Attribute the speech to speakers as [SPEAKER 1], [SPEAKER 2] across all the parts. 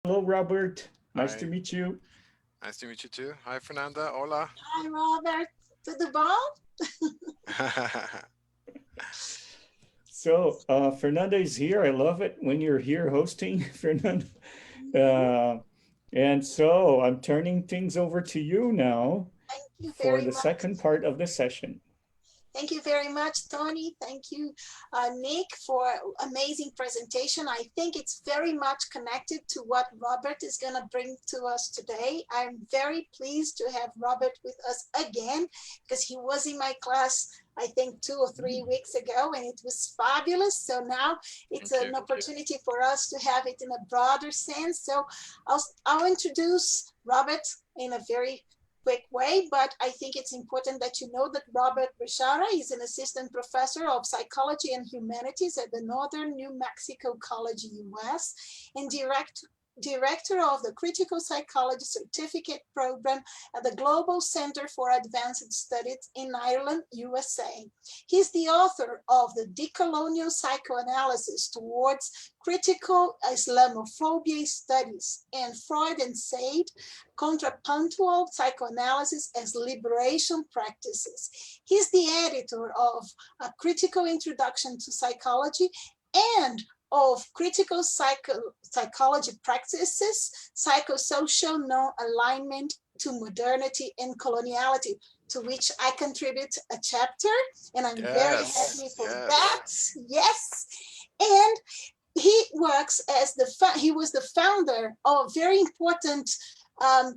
[SPEAKER 1] Hello, Robert. Nice to
[SPEAKER 2] Hi,
[SPEAKER 1] meet you.
[SPEAKER 2] nice to meet you too. Hi, Fernanda. Hola.
[SPEAKER 3] Hi, Robert. Tudo bom?
[SPEAKER 1] Fernanda is here. I love it when you're here hosting, Fernanda.
[SPEAKER 3] Mhm.
[SPEAKER 1] Uh, and I'm turning things over to you now
[SPEAKER 3] Thank you
[SPEAKER 1] for
[SPEAKER 3] very
[SPEAKER 1] the
[SPEAKER 3] much.
[SPEAKER 1] second part of the session.
[SPEAKER 3] Thank you very much, Tony. Thank you, Nick, for amazing presentation. I think it's very much connected to what Robert is going to bring to us today. I'm very pleased to have Robert with us again because he was in my class, I think 2 or 3 weeks ago, and it was fabulous. So now it's
[SPEAKER 2] Thank you.
[SPEAKER 3] an opportunity for us to have it in a broader sense. So I'll introduce Robert in a very quick way, but I think it's important that you know that Robert Bishara is an assistant professor of psychology and humanities at the Northern New Mexico College, US, and director of the Critical Psychology Certificate Program at the Global Center for Advanced Studies in Ireland, USA. He's the author of the Decolonial Psychoanalysis Towards Critical Islamophobia Studies and Freud and Said, Contrapuntual Psychoanalysis as Liberation Practices. He's the editor of A Critical Introduction to Psychology and of Critical Psychology Practices, Psychosocial Non-Alignment to Modernity and Coloniality, to which I contribute a chapter, and I'm very
[SPEAKER 2] Yes,
[SPEAKER 3] happy for
[SPEAKER 2] yes.
[SPEAKER 3] that. Yes. And he works as he was the founder of a very important a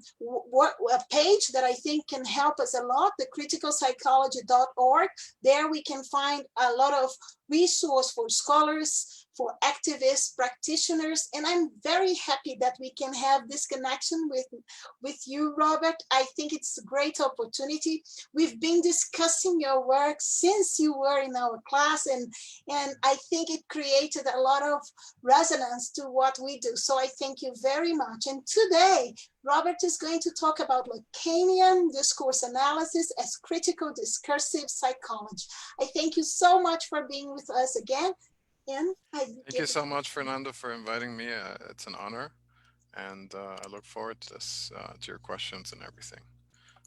[SPEAKER 3] page that I think can help us a lot, the criticalpsychology.org. There we can find a lot of resource for scholars, for activists, practitioners, and I'm very happy that we can have this connection with you, Robert. I think it's a great opportunity. We've been discussing your work since you were in our class, and I think it created a lot of resonance to what we do. So I thank you very much. And today, Robert is going to talk about Lacanian discourse analysis as critical discursive psychology. I thank you so much for being with us again. And I
[SPEAKER 2] Thank
[SPEAKER 3] give
[SPEAKER 2] you
[SPEAKER 3] it.
[SPEAKER 2] so much, Fernanda, for inviting me. It's an honor, and I look forward to this, to your questions and everything.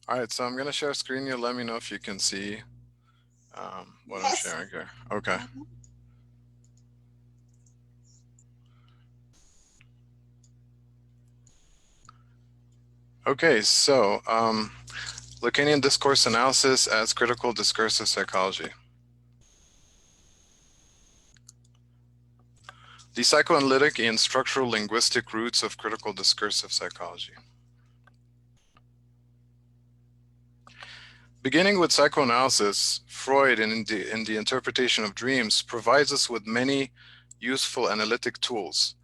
[SPEAKER 2] All right, so I'm gonna share screen. You let me know if you can see what I'm
[SPEAKER 3] Yes.
[SPEAKER 2] sharing here. Okay. Okay. Lacanian discourse analysis as critical discursive psychology. The psychoanalytic and structural linguistic roots of critical discursive psychology. Beginning with psychoanalysis, Freud, in the interpretation of dreams, provides us with many useful analytic tools.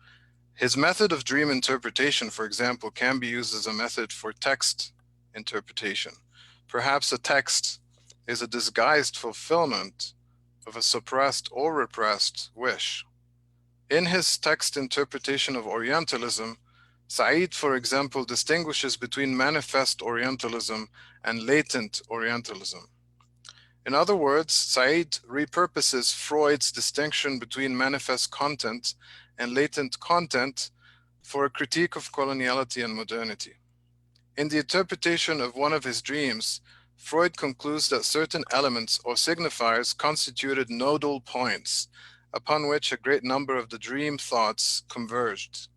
[SPEAKER 2] His method of dream interpretation, for example, can be used as a method for text interpretation. Perhaps a text is a disguised fulfillment of a suppressed or repressed wish. In his text interpretation of Orientalism, Said, for example, distinguishes between manifest Orientalism and latent Orientalism. In other words, Said repurposes Freud's distinction between manifest content and latent content for a critique of coloniality and modernity. In the interpretation of one of his dreams, Freud concludes that certain elements or signifiers constituted nodal points upon which a great number of the dream thoughts converged.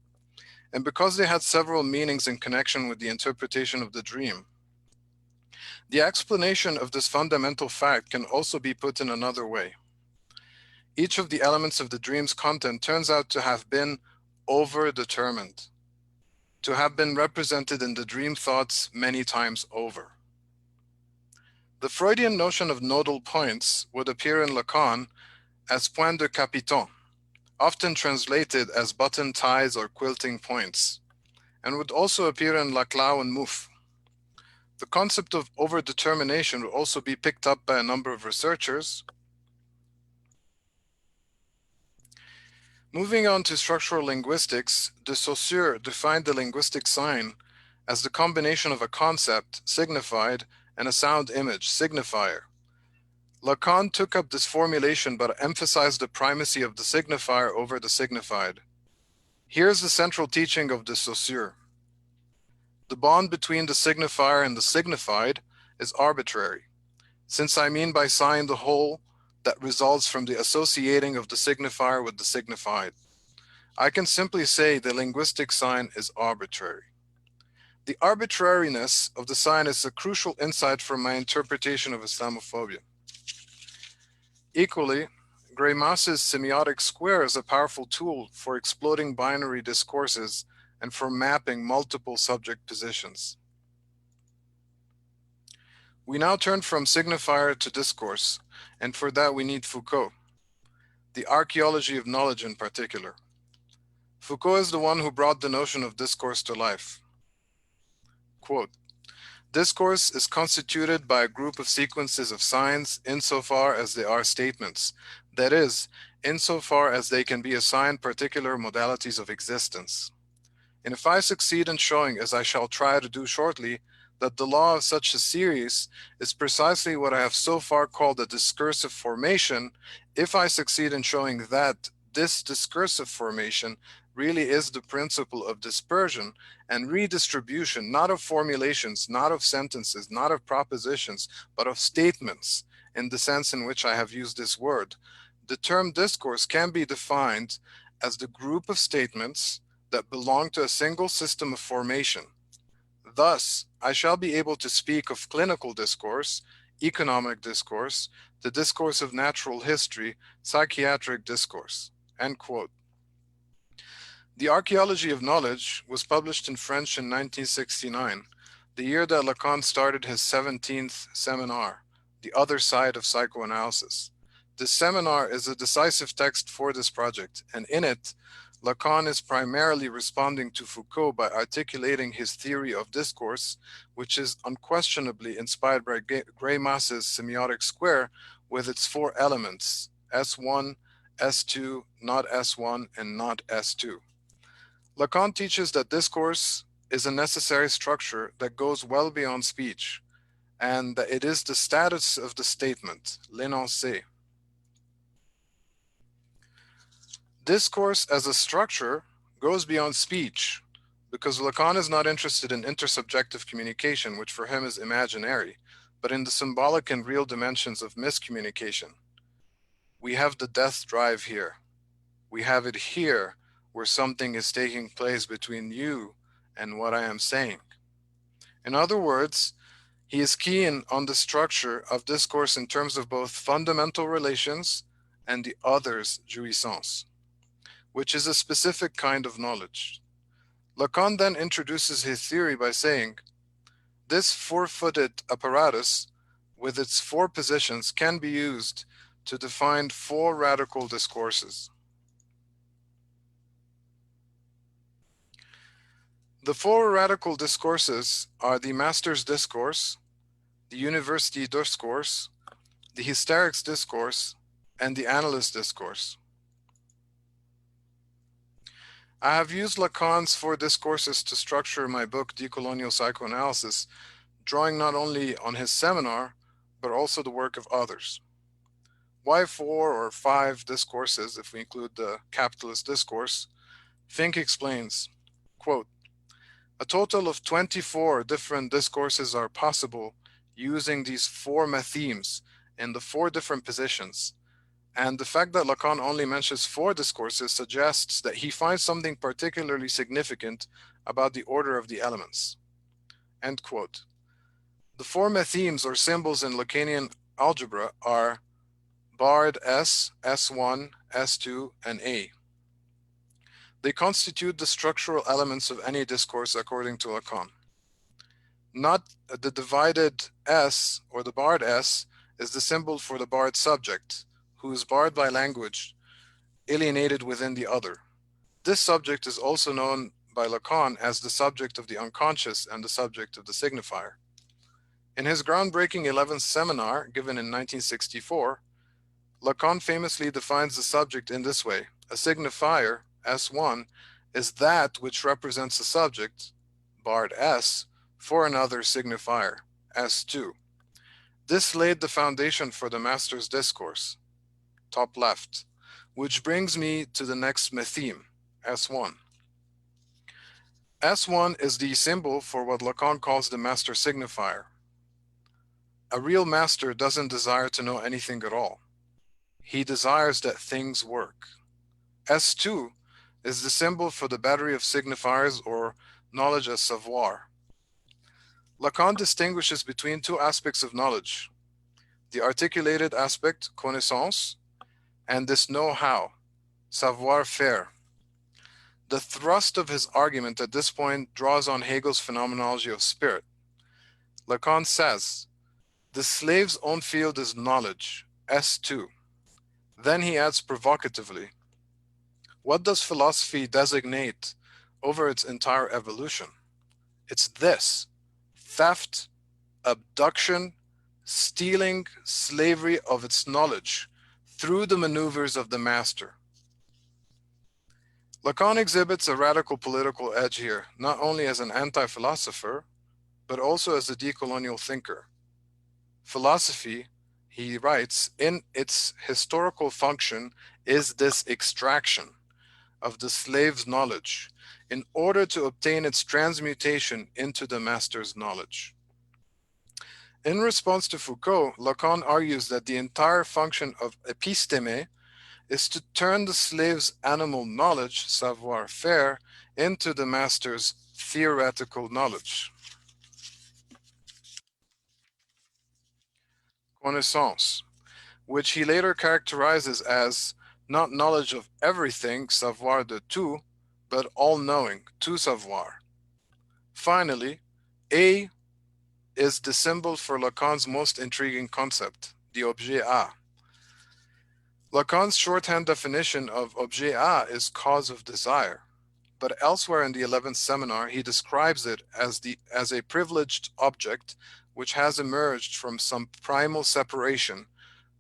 [SPEAKER 2] And because they had several meanings in connection with the interpretation of the dream, the explanation of this fundamental fact can also be put in another way. Each of the elements of the dream's content turns out to have been overdetermined, to have been represented in the dream thoughts many times over. The Freudian notion of nodal points would appear in Lacan as point de capiton, often translated as button ties or quilting points, and would also appear in Laclau and Mouffe. The concept of overdetermination will also be picked up by a number of researchers. Moving on to structural linguistics, de Saussure defined the linguistic sign as the combination of a concept, signified, and a sound image, signifier. Lacan took up this formulation but emphasized the primacy of the signifier over the signified. Here's the central teaching of de Saussure. The bond between the signifier and the signified is arbitrary, since I mean by sign the whole that results from the associating of the signifier with the signified. I can simply say the linguistic sign is arbitrary. The arbitrariness of the sign is a crucial insight from my interpretation of Islamophobia. Equally, Greimas's semiotic square is a powerful tool for exploding binary discourses and for mapping multiple subject positions. We now turn from signifier to discourse, and for that we need Foucault, the archaeology of knowledge in particular. Foucault is the one who brought the notion of discourse to life. Quote, discourse is constituted by a group of sequences of signs insofar as they are statements, that is, insofar as they can be assigned particular modalities of existence. And if I succeed in showing, as I shall try to do shortly, that the law of such a series is precisely what I have so far called a discursive formation, if I succeed in showing that this discursive formation really is the principle of dispersion and redistribution, not of formulations, not of sentences, not of propositions, but of statements, in the sense in which I have used this word, the term discourse can be defined as the group of statements that belong to a single system of formation. Thus, I shall be able to speak of clinical discourse, economic discourse, the discourse of natural history, psychiatric discourse. End quote. The Archaeology of Knowledge was published in French in 1969, the year that Lacan started his 17th seminar, The Other Side of Psychoanalysis. This seminar is a decisive text for this project, and in it, Lacan is primarily responding to Foucault by articulating his theory of discourse, which is unquestionably inspired by Greimas's semiotic square with its four elements, S1, S2, not S1, and not S2. Lacan teaches that discourse is a necessary structure that goes well beyond speech, and that it is the status of the statement, l'énoncé. Discourse as a structure goes beyond speech because Lacan is not interested in intersubjective communication, which for him is imaginary, but in the symbolic and real dimensions of miscommunication. We have the death drive here. We have it here where something is taking place between you and what I am saying. In other words, he is keen on the structure of discourse in terms of both fundamental relations and the other's jouissance, which is a specific kind of knowledge. Lacan then introduces his theory by saying, this four-footed apparatus with its four positions can be used to define four radical discourses. The four radical discourses are the master's discourse, the university discourse, the hysterics discourse, and the analyst discourse. I have used Lacan's four discourses to structure my book, Decolonial Psychoanalysis, drawing not only on his seminar, but also the work of others. Why four or five discourses, if we include the capitalist discourse? Fink explains, quote, a total of 24 different discourses are possible using these four mathemes in the four different positions. And the fact that Lacan only mentions four discourses suggests that he finds something particularly significant about the order of the elements. End quote. The four mathemes or symbols in Lacanian algebra are barred S, S1, S2, and A. They constitute the structural elements of any discourse according to Lacan. Not the divided S or the barred S is the symbol for the barred subject, who is barred by language, alienated within the other. This subject is also known by Lacan as the subject of the unconscious and the subject of the signifier. In his groundbreaking 11th seminar, given in 1964, Lacan famously defines the subject in this way. A signifier, S1, is that which represents a subject, barred S, for another signifier, S2. This laid the foundation for the master's discourse, top left, which brings me to the next matheme, S1. S1 is the symbol for what Lacan calls the master signifier. A real master doesn't desire to know anything at all. He desires that things work. S2 is the symbol for the battery of signifiers, or knowledge as savoir. Lacan distinguishes between two aspects of knowledge: the articulated aspect, connaissance, and this know-how, savoir-faire. The thrust of his argument at this point draws on Hegel's phenomenology of spirit. Lacan says, the slave's own field is knowledge, S2. Then he adds provocatively, what does philosophy designate over its entire evolution? It's this: theft, abduction, stealing, slavery of its knowledge through the maneuvers of the master. Lacan exhibits a radical political edge here, not only as an anti-philosopher, but also as a decolonial thinker. Philosophy, he writes, in its historical function is this extraction of the slave's knowledge in order to obtain its transmutation into the master's knowledge. In response to Foucault, Lacan argues that the entire function of episteme is to turn the slave's animal knowledge, savoir-faire, into the master's theoretical knowledge. Connaissance, which he later characterizes as not knowledge of everything, savoir de tout, but all-knowing, tout savoir. Finally, A is the symbol for Lacan's most intriguing concept, the objet A. Lacan's shorthand definition of objet A is cause of desire, but elsewhere in the 11th seminar, he describes it as a privileged object which has emerged from some primal separation,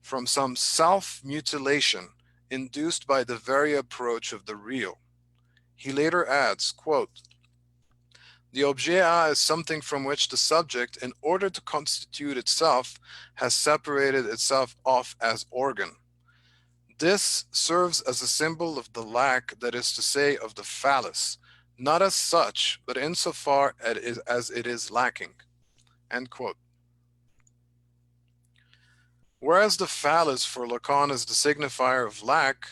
[SPEAKER 2] from some self-mutilation induced by the very approach of the real. He later adds, quote, the objet A is something from which the subject, in order to constitute itself, has separated itself off as organ. This serves as a symbol of the lack, that is to say, of the phallus, not as such, but insofar as it is lacking. End quote. Whereas the phallus for Lacan is the signifier of lack,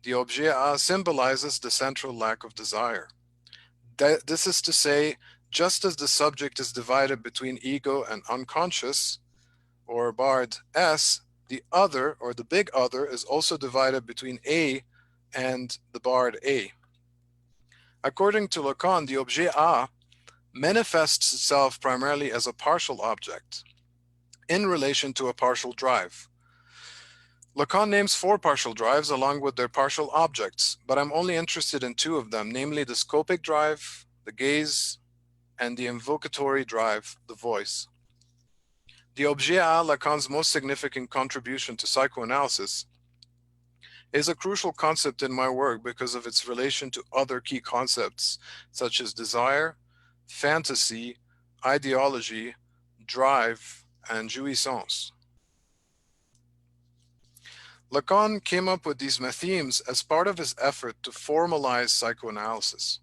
[SPEAKER 2] the objet A symbolizes the central lack of desire. This is to say, just as the subject is divided between ego and unconscious, or barred S, the other, or the big other, is also divided between A and the barred A. According to Lacan, the objet A manifests itself primarily as a partial object in relation to a partial drive. Lacan names 4 partial drives along with their partial objects, but I'm only interested in 2 of them, namely the scopic drive, the gaze, and the invocatory drive, the voice. The objet A, Lacan's most significant contribution to psychoanalysis, is a crucial concept in my work because of its relation to other key concepts such as desire, fantasy, ideology, drive, and jouissance. Lacan came up with these mathemes as part of his effort to formalize psychoanalysis.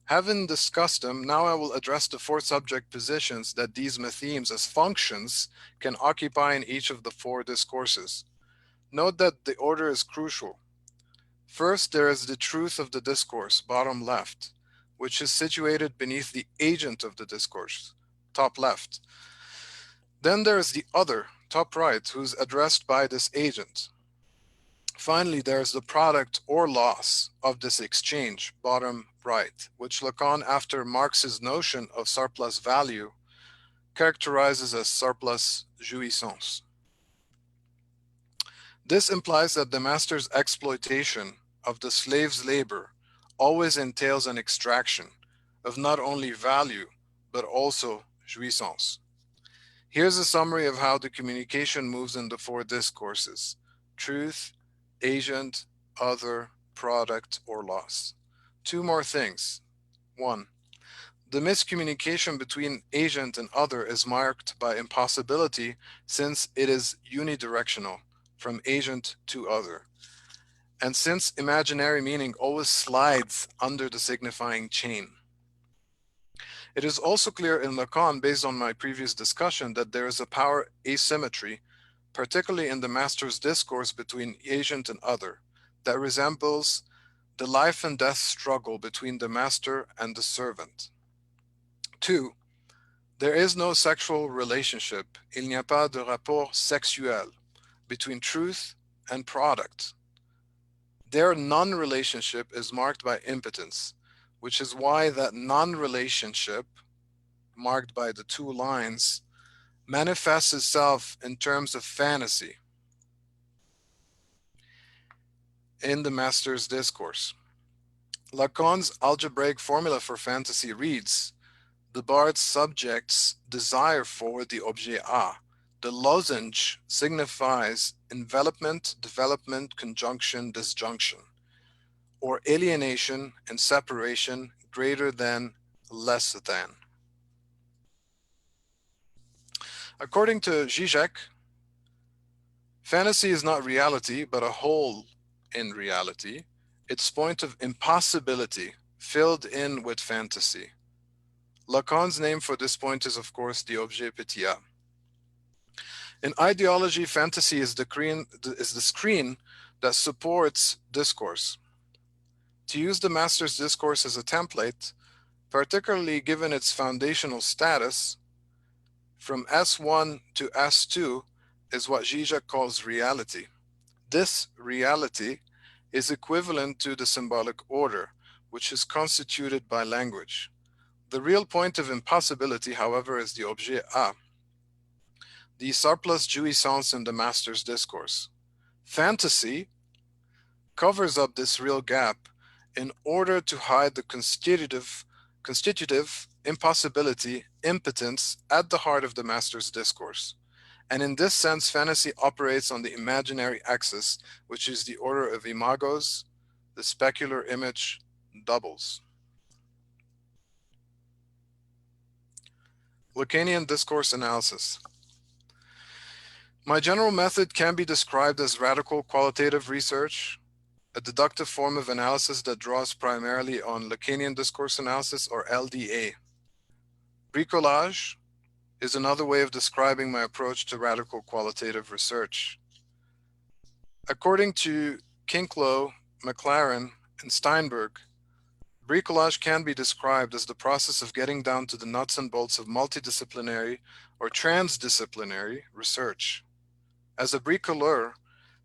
[SPEAKER 2] Having discussed them, now I will address the 4 subject positions that these mathemes as functions can occupy in each of the 4 discourses. Note that the order is crucial. First, there is the truth of the discourse, bottom left, which is situated beneath the agent of the discourse, top left. Then there is the other, top right, who's addressed by this agent. Finally, there is the product or loss of this exchange, bottom right, which Lacan, after Marx's notion of surplus value, characterizes as surplus jouissance. This implies that the master's exploitation of the slave's labor always entails an extraction of not only value, but also jouissance. Here's a summary of how the communication moves in the 4 discourses: truth, agent, other, product, or loss. 2 more things. 1. The miscommunication between agent and other is marked by impossibility since it is unidirectional, from agent to other. And since imaginary meaning always slides under the signifying chain. It is also clear in Lacan, based on my previous discussion, that there is a power asymmetry, particularly in the master's discourse between agent and other, that resembles the life and death struggle between the master and the servant. 2. There is no sexual relationship, il n'y a pas de rapport sexuel, between truth and product. Their non-relationship is marked by impotence, which is why that non-relationship, marked by the two lines, manifests itself in terms of fantasy in the master's discourse. Lacan's algebraic formula for fantasy reads, the bard's subject's desire for the objet A. The lozenge signifies envelopment, development, conjunction, disjunction, or alienation and separation greater than, less than. According to Zizek, fantasy is not reality, but a hole in reality, its point of impossibility filled in with fantasy. Lacan's name for this point is, of course, the objet petit a. In ideology, fantasy is the screen that supports discourse. To use the master's discourse as a template, particularly given its foundational status, from S1 to S2 is what Zizek calls reality. This reality is equivalent to the symbolic order, which is constituted by language. The real point of impossibility, however, is the objet A, the surplus jouissance in the master's discourse. Fantasy covers up this real gap in order to hide the constitutive impossibility, impotence at the heart of the master's discourse. And in this sense, fantasy operates on the imaginary axis, which is the order of imagos, the specular image doubles. Lacanian discourse analysis. My general method can be described as radical qualitative research, a deductive form of analysis that draws primarily on Lacanian discourse analysis, or LDA. Bricolage is another way of describing my approach to radical qualitative research. According to Kinklow, McLaren, and Steinberg, bricolage can be described as the process of getting down to the nuts and bolts of multidisciplinary or transdisciplinary research. As a bricoleur,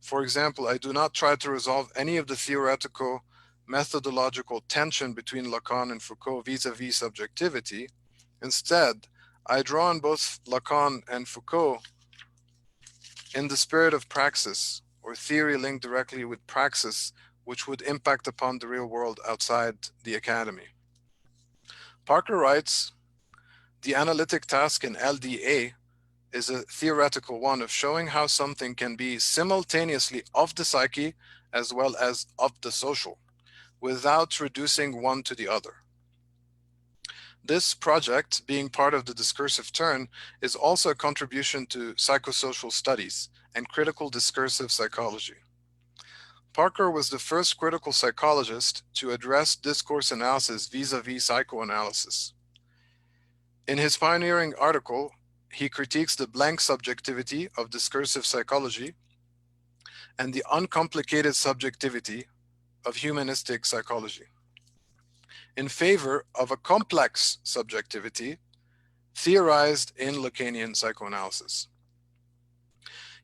[SPEAKER 2] for example, I do not try to resolve any of the theoretical methodological tension between Lacan and Foucault vis-a-vis subjectivity. Instead, I draw on both Lacan and Foucault in the spirit of praxis, or theory linked directly with praxis, which would impact upon the real world outside the academy. Parker writes, the analytic task in LDA is a theoretical one of showing how something can be simultaneously of the psyche as well as of the social, without reducing one to the other. This project, being part of the discursive turn, is also a contribution to psychosocial studies and critical discursive psychology. Parker was the first critical psychologist to address discourse analysis vis-a-vis psychoanalysis. In his pioneering article, he critiques the blank subjectivity of discursive psychology and the uncomplicated subjectivity of humanistic psychology, in favor of a complex subjectivity theorized in Lacanian psychoanalysis.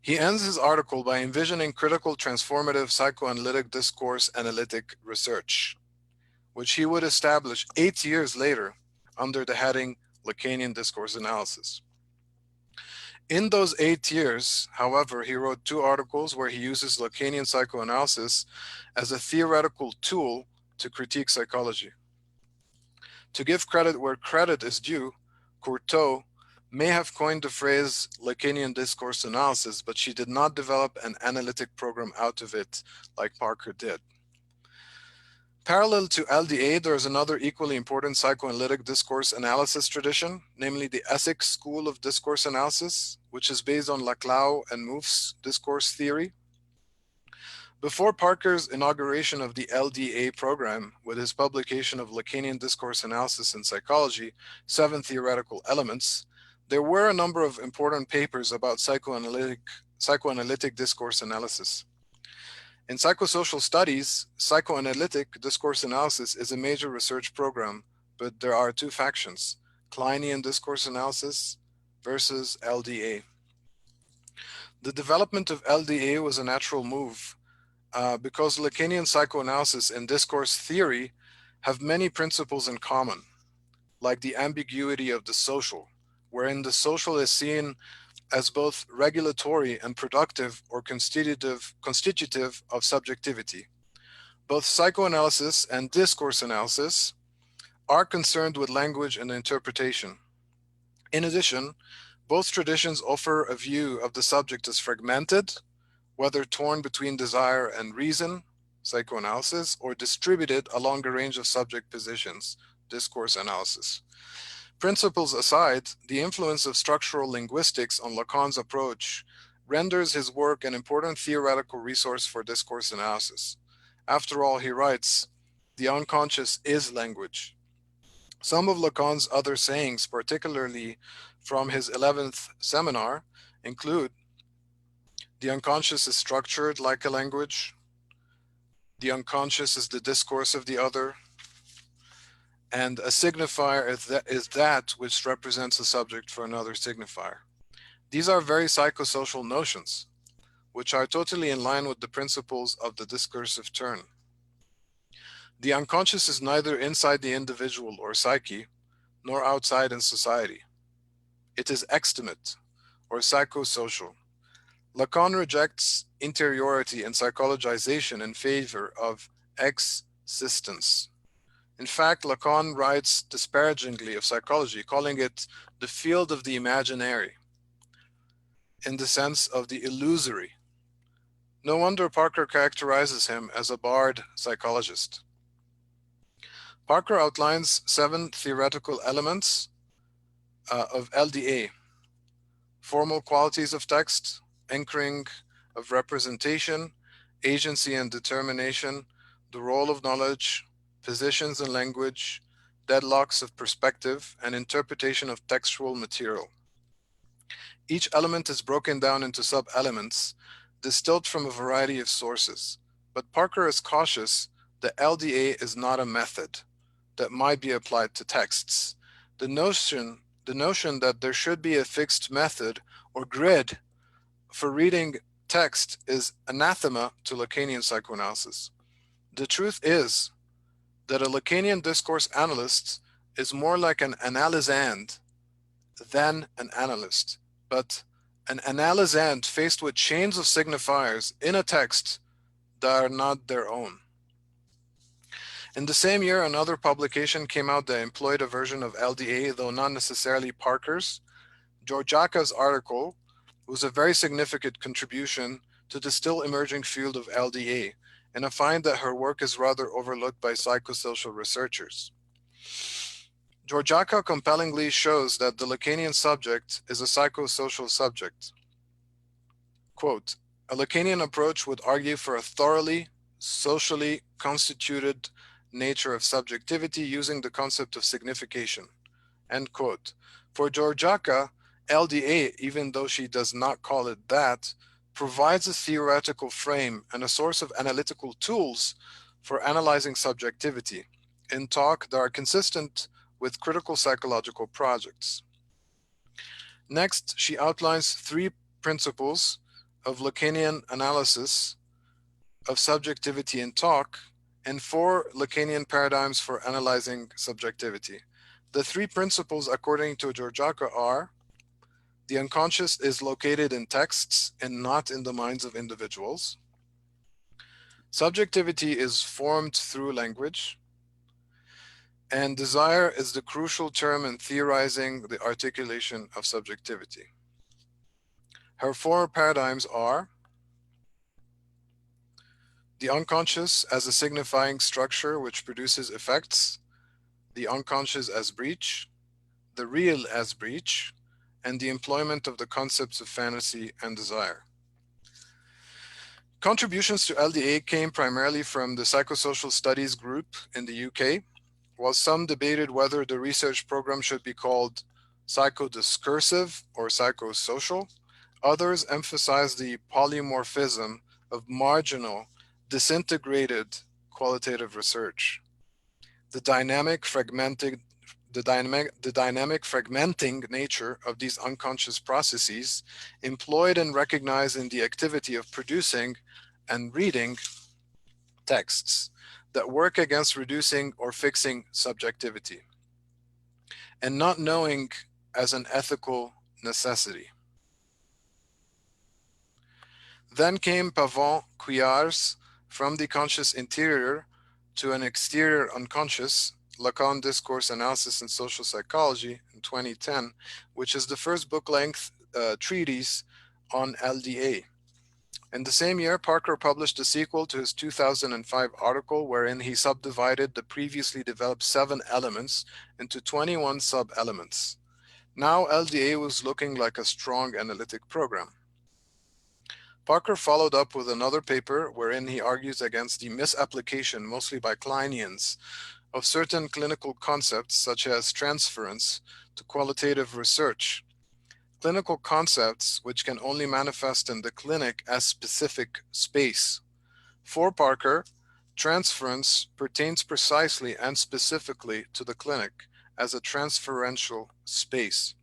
[SPEAKER 2] He ends his article by envisioning critical transformative psychoanalytic discourse analytic research, which he would establish 8 years later under the heading Lacanian discourse analysis. In those 8 years, however, he wrote 2 articles where he uses Lacanian psychoanalysis as a theoretical tool to critique psychology. To give credit where credit is due, Courtauld may have coined the phrase Lacanian discourse analysis, but she did not develop an analytic program out of it like Parker did. Parallel to LDA, there is another equally important psychoanalytic discourse analysis tradition, namely the ethics school of discourse analysis, which is based on Laclau and Mouffe's discourse theory. Before Parker's inauguration of the LDA program with his publication of Lacanian Discourse Analysis in Psychology, 7 Theoretical Elements, there were a number of important papers about psychoanalytic discourse analysis. In psychosocial studies, psychoanalytic discourse analysis is a major research program, but there are two factions, Kleinian discourse analysis versus LDA. The development of LDA was a natural move because Lacanian psychoanalysis and discourse theory have many principles in common, like the ambiguity of the social, wherein the social is seen as both regulatory and productive or constitutive of subjectivity. Both psychoanalysis and discourse analysis are concerned with language and interpretation. In addition, both traditions offer a view of the subject as fragmented, whether torn between desire and reason, psychoanalysis, or distributed along a range of subject positions, discourse analysis. Principles aside, the influence of structural linguistics on Lacan's approach renders his work an important theoretical resource for discourse analysis. After all, he writes, "The unconscious is language." Some of Lacan's other sayings, particularly from his 11th seminar, include, "The unconscious is structured like a language. The unconscious is the discourse of the other. And a signifier is that which represents a subject for another signifier." These are very psychosocial notions, which are totally in line with the principles of the discursive turn. The unconscious is neither inside the individual or psyche, nor outside in society. It is extimate, or psychosocial. Lacan rejects interiority and psychologization in favor of existence. In fact, Lacan writes disparagingly of psychology, calling it the field of the imaginary, in the sense of the illusory. No wonder Parker characterizes him as a barred psychologist. Parker outlines 7 theoretical elements of LDA: formal qualities of text, anchoring of representation, agency and determination, the role of knowledge, positions in language, deadlocks of perspective, and interpretation of textual material. Each element is broken down into sub-elements, distilled from a variety of sources. But Parker is cautious that LDA is not a method that might be applied to texts. The notion that there should be a fixed method or grid for reading text is anathema to Lacanian psychoanalysis. The truth is that a Lacanian discourse analyst is more like an analysand than an analyst, but an analysand faced with chains of signifiers in a text that are not their own. In the same year, another publication came out that employed a version of LDA, though not necessarily Parker's. Georgiaka's article was a very significant contribution to the still emerging field of LDA, and I find that her work is rather overlooked by psychosocial researchers. Georgiaka compellingly shows that the Lacanian subject is a psychosocial subject. Quote, "A Lacanian approach would argue for a thoroughly socially constituted nature of subjectivity using the concept of signification." End quote. For Georgiaka, LDA, even though she does not call it that, provides a theoretical frame and a source of analytical tools for analyzing subjectivity in talk that are consistent with critical psychological projects. Next, she outlines 3 principles of Lacanian analysis of subjectivity in talk and 4 Lacanian paradigms for analyzing subjectivity. The 3 principles, according to Georgiaka, are: the unconscious is located in texts and not in the minds of individuals. Subjectivity is formed through language. And desire is the crucial term in theorizing the articulation of subjectivity. Her 4 paradigms are: the unconscious as a signifying structure which produces effects, the unconscious as breach, the real as breach, and the employment of the concepts of fantasy and desire. Contributions to LDA came primarily from the psychosocial studies group in the UK, while some debated whether the research program should be called psychodiscursive or psychosocial. Others emphasized the polymorphism of marginal, disintegrated qualitative research. The dynamic fragmenting nature of these unconscious processes employed and recognized in the activity of producing and reading texts that work against reducing or fixing subjectivity, and not knowing as an ethical necessity. Then came Pavon-Couillard's From the Conscious Interior to an Exterior Unconscious, Lacan Discourse, Analysis, and Social Psychology in 2010, which is the first book-length treatise on LDA. In the same year, Parker published a sequel to his 2005 article wherein he subdivided the previously developed 7 elements into 21 sub-elements. Now LDA was looking like a strong analytic program. Parker followed up with another paper wherein he argues against the misapplication, mostly by Lacanians, of certain clinical concepts such as transference to qualitative research. Clinical concepts which can only manifest in the clinic as specific space. For Parker, transference pertains precisely and specifically to the clinic as a transferential space.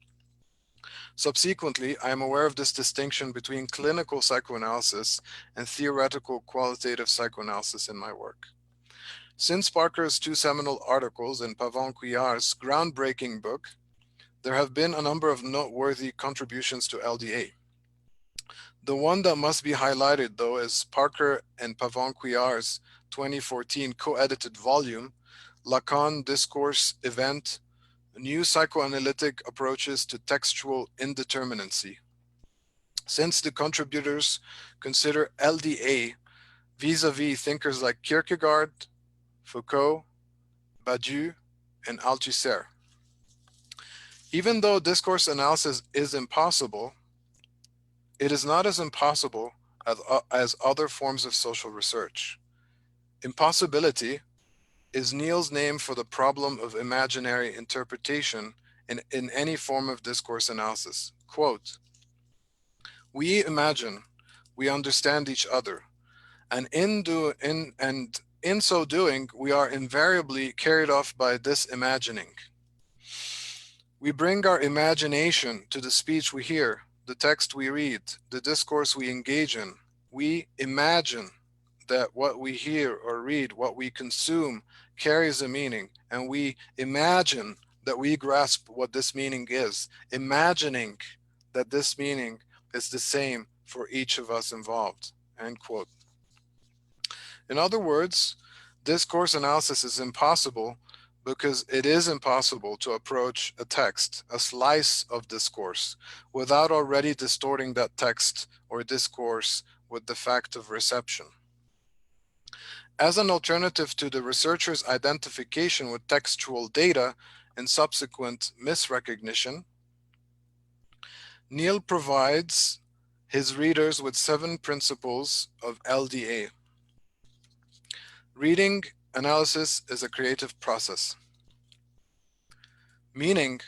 [SPEAKER 2] Subsequently, I am aware of this distinction between clinical psychoanalysis and theoretical qualitative psychoanalysis in my work. Since Parker's 2 seminal articles in Pavon-Couillard's groundbreaking book, there have been a number of noteworthy contributions to LDA. The one that must be highlighted, though, is Parker and Pavon-Couillard's 2014 co-edited volume, Lacan Discourse Event, New Psychoanalytic Approaches to Textual Indeterminacy. Since the contributors consider LDA vis-a-vis thinkers like Kierkegaard, Foucault, Badiou, and Althusser. Even though discourse analysis is impossible, it is not as impossible as other forms of social research. Impossibility is Neil's name for the problem of imaginary interpretation in any form of discourse analysis. Quote, "We imagine we understand each other, and in so doing, we are invariably carried off by this imagining. We bring our imagination to the speech we hear, the text we read, the discourse we engage in. We imagine that what we hear or read, what we consume, carries a meaning, and we imagine that we grasp what this meaning is, imagining that this meaning is the same for each of us involved." End quote. In other words, discourse analysis is impossible because it is impossible to approach a text, a slice of discourse, without already distorting that text or discourse with the fact of reception. As an alternative to the researcher's identification with textual data and subsequent misrecognition, Neil provides his readers with 7 principles of LDA. Reading analysis is a creative process. Meaning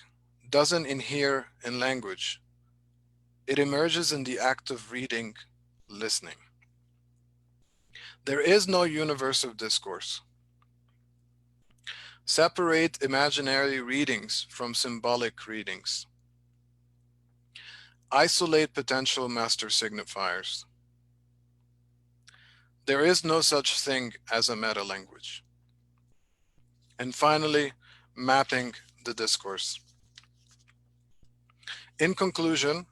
[SPEAKER 2] doesn't inhere in language. It emerges in the act of reading, listening. There is no universe of discourse. Separate imaginary readings from symbolic readings. Isolate potential master signifiers. There is no such thing as a meta-language. And finally, mapping the discourse. In conclusion,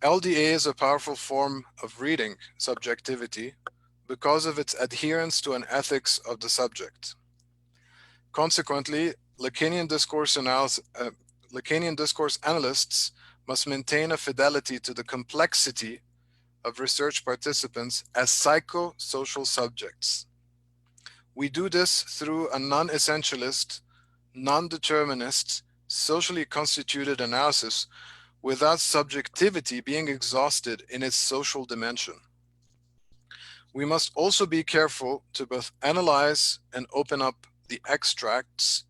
[SPEAKER 2] LDA is a powerful form of reading subjectivity because of its adherence to an ethics of the subject. Consequently, Lacanian discourse analysts must maintain a fidelity to the complexity of research participants as psychosocial subjects. We do this through a non-essentialist, non-determinist, socially constituted analysis without subjectivity being exhausted in its social dimension. we must also be careful to both analyze and open up the extracts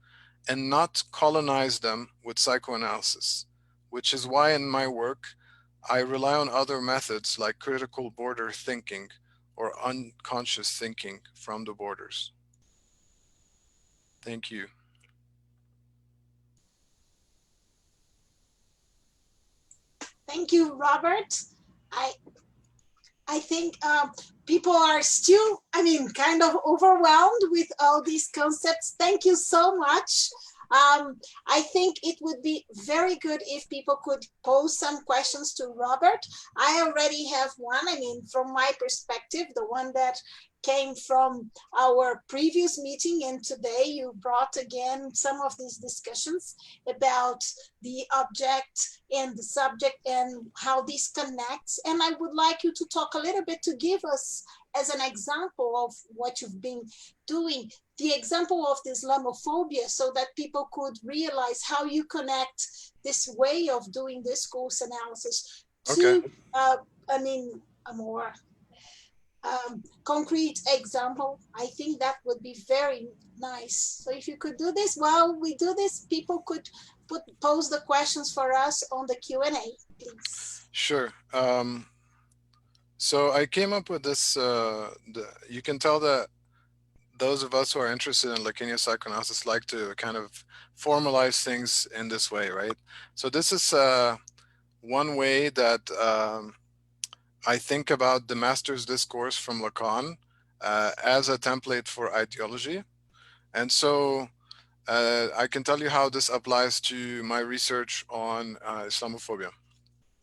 [SPEAKER 2] and not colonize them with psychoanalysis, which is why in my work I rely on other methods like critical border thinking or unconscious thinking from the borders. Thank you.
[SPEAKER 3] Thank you, Robert. I think people are still, kind of overwhelmed with all these concepts. Thank you so much. I think it would be very good if people could pose some questions to Robert. I already have one, from my perspective, the one that came from our previous meeting, and today you brought again some of these discussions about the object and the subject and how this connects. And I would like you to talk a little bit, to give us as an example of what you've been doing, the example of the Islamophobia, so that people could realize how you connect this way of doing discourse analysis to, a more concrete example. I think that would be very nice. So if you could do this while we do this, people could pose the questions for us on the Q&A, please.
[SPEAKER 2] Sure. So I came up with this, you can tell that those of us who are interested in Lacanian psychoanalysis like to kind of formalize things in this way, right? So this is one way that I think about the master's discourse from Lacan as a template for ideology. And so I can tell you how this applies to my research on Islamophobia.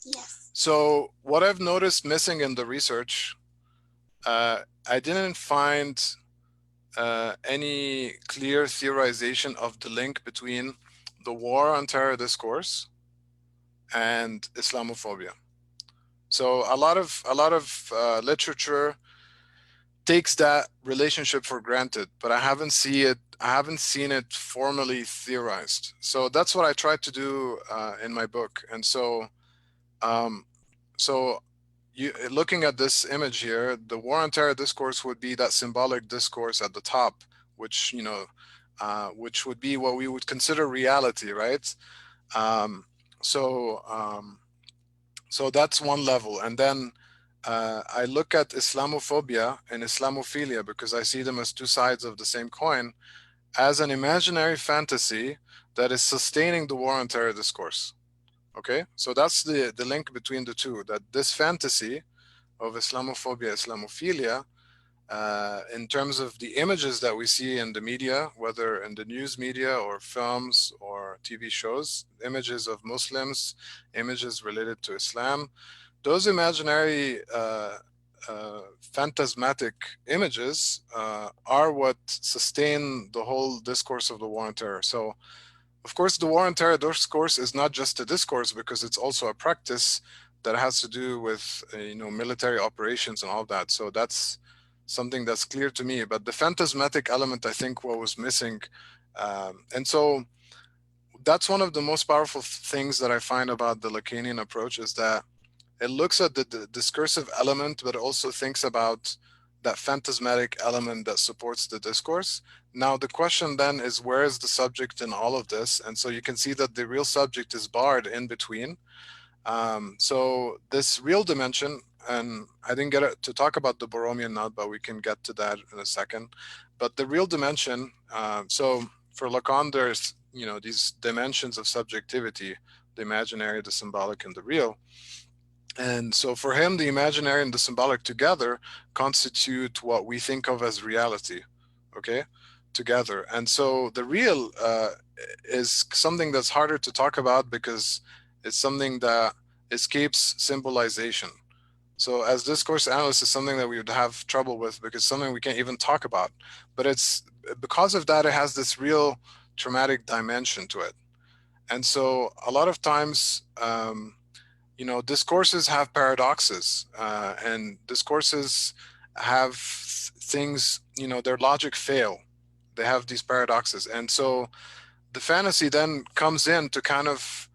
[SPEAKER 3] Yes.
[SPEAKER 2] So what I've noticed missing in the research, I didn't find any clear theorization of the link between the war on terror discourse and Islamophobia. So a lot of literature takes that relationship for granted, but I haven't seen it formally theorized. So that's what I tried to do in my book. And so, looking at this image here, the war on terror discourse would be that symbolic discourse at the top, which which would be what we would consider reality, right? So that's one level. And then I look at Islamophobia and Islamophilia, because I see them as two sides of the same coin, as an imaginary fantasy that is sustaining the war on terror discourse. Okay, so that's the link between the two, that this fantasy of Islamophobia, Islamophilia, in terms of the images that we see in the media, whether in the news media or films or TV shows, images of Muslims, images related to Islam, those imaginary phantasmatic images are what sustain the whole discourse of the war on terror. So, of course, the war on terror discourse is not just a discourse, because it's also a practice that has to do with military operations and all that. So that's something that's clear to me. But the phantasmatic element, I think, what was missing, and so that's one of the most powerful things that I find about the Lacanian approach, is that it looks at the discursive element, but also thinks about that phantasmatic element that supports the discourse. Now, the question then is, where is the subject in all of this? And so you can see that the real subject is barred in between. So this real dimension, and I didn't get to talk about the Borromean now, but we can get to that in a second. But the real dimension, so for Lacan, there's these dimensions of subjectivity, the imaginary, the symbolic, and the real. And so for him, the imaginary and the symbolic together constitute what we think of as reality, okay, together. And so the real is something that's harder to talk about, because it's something that escapes symbolization. So as discourse analysts, it's something that we would have trouble with, because something we can't even talk about. But it's because of that, it has this real traumatic dimension to it. And so a lot of times, discourses have paradoxes, and discourses have things, their logic fail. They have these paradoxes. And so the fantasy then comes in to kind of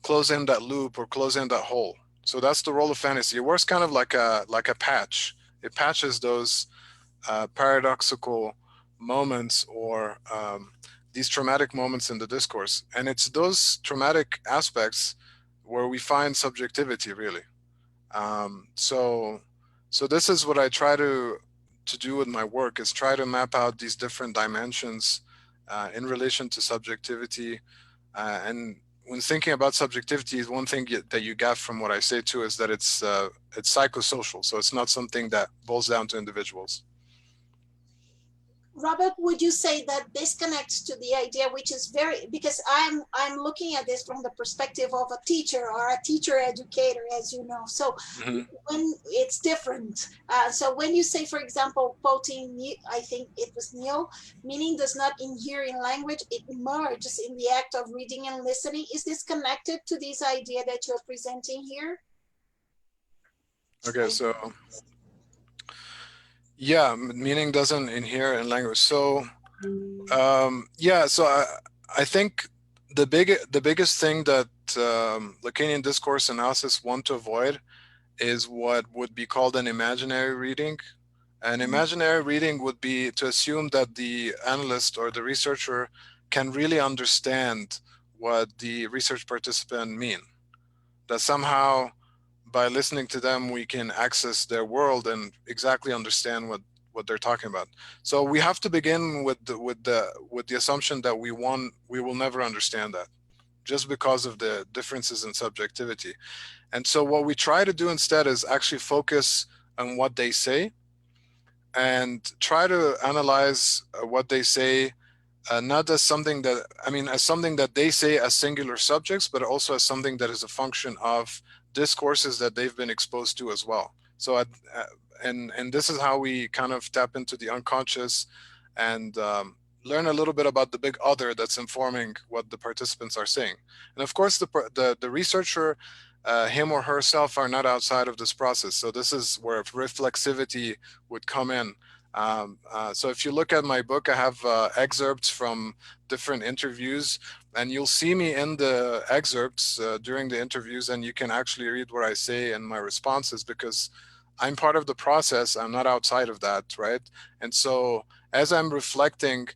[SPEAKER 2] close in that loop or close in that hole. So that's the role of fantasy. It works kind of like a patch it patches those paradoxical moments or these traumatic moments in the discourse. And it's those traumatic aspects where we find subjectivity, really. So this is what I try to do with my work, is try to map out these different dimensions in relation to subjectivity. And when thinking about subjectivity, one thing that you get from what I say too is that it's psychosocial. So it's not something that boils down to individuals.
[SPEAKER 3] Robert, would you say that this connects to the idea, which is very, because I'm looking at this from the perspective of a teacher or a teacher educator, as you know. So when it's different. So when you say, for example, quoting, I think it was Neil, meaning does not inhere in language, it emerges in the act of reading and listening. Is this connected to this idea that you're presenting here?
[SPEAKER 2] Okay, so yeah, meaning doesn't inhere in language. So yeah, so I think the biggest thing that Lacanian discourse analysis want to avoid is what would be called an imaginary reading. An imaginary reading would be to assume that the analyst or the researcher can really understand what the research participant mean. That somehow by listening to them, we can access their world and exactly understand what they're talking about. So we have to begin with the assumption that we will never understand that, just because of the differences in subjectivity. And so what we try to do instead is actually focus on what they say and try to analyze what they say, not as something that, as something that they say as singular subjects, but also as something that is a function of discourses that they've been exposed to as well. So, and this is how we kind of tap into the unconscious and learn a little bit about the big other that's informing what the participants are saying. And of course, the researcher, him or herself, are not outside of this process. So this is where reflexivity would come in. So if you look at my book, I have excerpts from different interviews, and you'll see me in the excerpts during the interviews, and you can actually read what I say and my responses, because I'm part of the process. I'm not outside of that, right? And so as I'm reflecting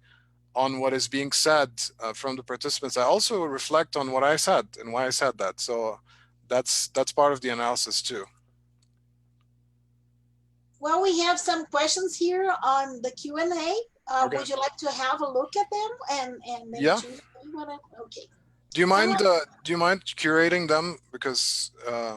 [SPEAKER 2] on what is being said from the participants, I also reflect on what I said and why I said that. So that's part of the analysis too.
[SPEAKER 3] Well, we have some questions here on the Q&A.
[SPEAKER 2] Okay.
[SPEAKER 3] Would you like to have a look at them and then
[SPEAKER 2] yeah.
[SPEAKER 3] choose? Okay.
[SPEAKER 2] Do you mind curating them? Because
[SPEAKER 3] yeah.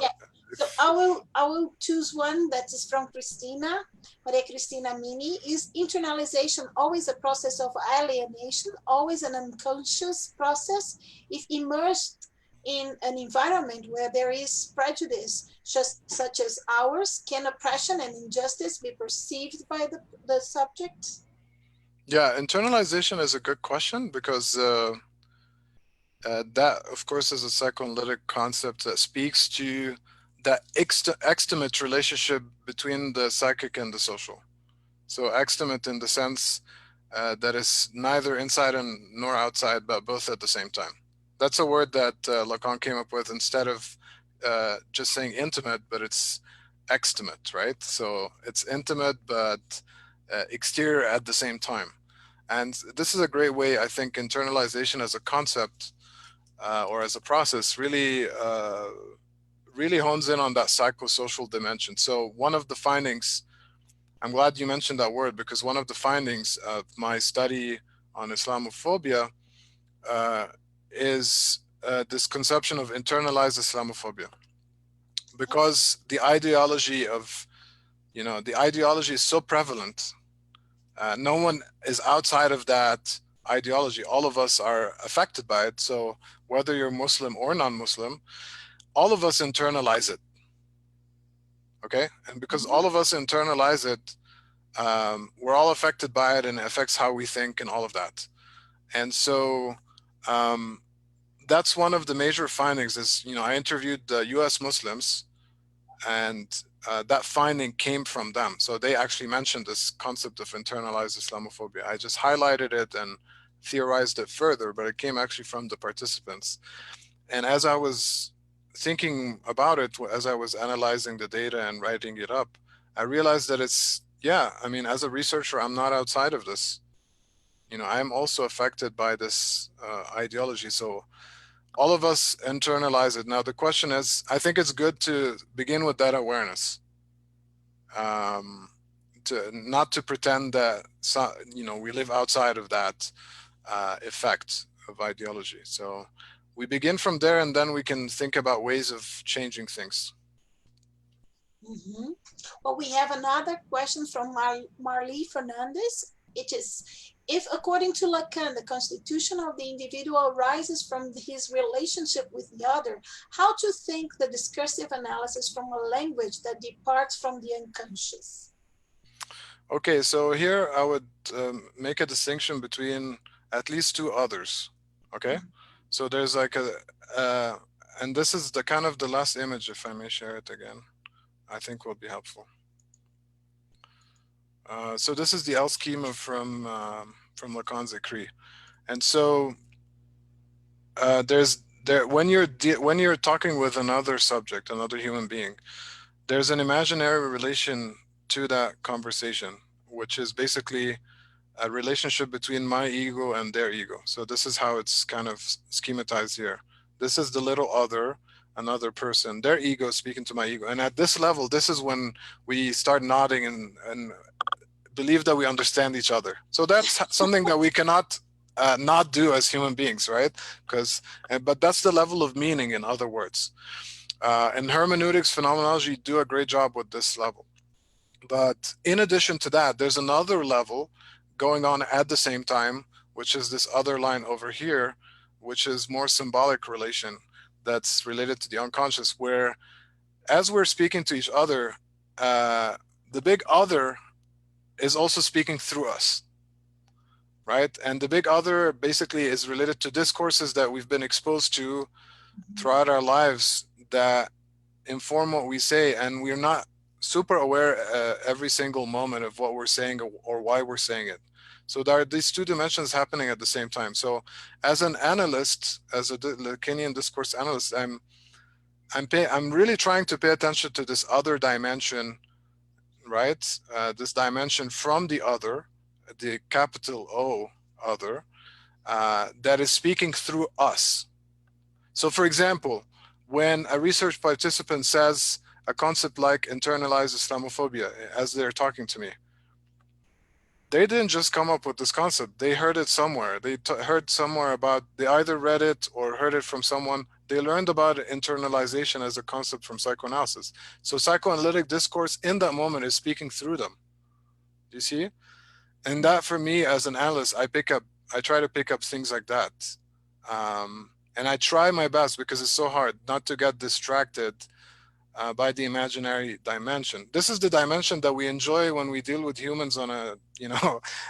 [SPEAKER 3] So I will choose one that is from Cristina, Maria Cristina Mini. Is internalization always a process of alienation, always an unconscious process? If immersed in an environment where there is prejudice, such as ours, can oppression and injustice be perceived by the subject?
[SPEAKER 2] Yeah, internalization is a good question, because that, of course, is a psychoanalytic concept that speaks to that extimate relationship between the psychic and the social. So extimate in the sense that is neither inside nor outside, but both at the same time. That's a word that Lacan came up with instead of just saying intimate, but it's extimate, right? So it's intimate, but exterior at the same time. And this is a great way, I think, internalization as a concept or as a process really hones in on that psychosocial dimension. So one of the findings, I'm glad you mentioned that word, because one of the findings of my study on Islamophobia is this conception of internalized Islamophobia. Because the ideology is so prevalent, no one is outside of that ideology. All of us are affected by it. So whether you're Muslim or non-Muslim, all of us internalize it. Okay, and because all of us internalize it, we're all affected by it, and it affects how we think and all of that. And so that's one of the major findings is, I interviewed the US Muslims, and that finding came from them. So they actually mentioned this concept of internalized Islamophobia. I just highlighted it and theorized it further, but it came actually from the participants. And as I was thinking about it, as I was analyzing the data and writing it up, I realized that it's, yeah, I mean, as a researcher, I'm not outside of this. You know, I'm also affected by this ideology. So all of us internalize it. Now, the question is, I think it's good to begin with that awareness. To not to pretend that, you know, we live outside of that effect of ideology. So we begin from there, and then we can think about ways of changing things.
[SPEAKER 3] Mm-hmm. Well, we have another question from Marley Fernandez. It is, if according to Lacan, the constitution of the individual arises from his relationship with the other, how to think the discursive analysis from a language that departs from the unconscious?
[SPEAKER 2] Okay, so here I would make a distinction between at least two others. Okay, so there's like and this is the kind of the last image, if I may share it again, I think will be helpful. So this is the L schema from Lacan's decree, and so when you're talking with another subject, another human being, there's an imaginary relation to that conversation, which is basically a relationship between my ego and their ego. So this is how it's kind of schematized here. This is the little other, another person, their ego speaking to my ego. And at this level, this is when we start nodding and believe that we understand each other. So that's something that we cannot not do as human beings, right? But that's the level of meaning, in other words. And hermeneutics, phenomenology do a great job with this level. But in addition to that, there's another level going on at the same time, which is this other line over here, which is more symbolic relation that's related to the unconscious, where as we're speaking to each other, the big other is also speaking through us, right? And the big other basically is related to discourses that we've been exposed to throughout our lives that inform what we say, and we're not super aware every single moment of what we're saying or why we're saying it. So there are these two dimensions happening at the same time. So as an analyst, as a Lacanian discourse analyst, I'm really trying to pay attention to this other dimension, right? This dimension from the other, the capital O other, that is speaking through us. So for example, when a research participant says a concept like internalized Islamophobia as they're talking to me, they didn't just come up with this concept. They heard it somewhere. They heard somewhere about, they either read it or heard it from someone. They learned about internalization as a concept from psychoanalysis. So psychoanalytic discourse in that moment is speaking through them. Do you see? And that for me as an analyst, I try to pick up things like that. And I try my best, because it's so hard, not to get distracted by the imaginary dimension. This is the dimension that we enjoy when we deal with humans on a,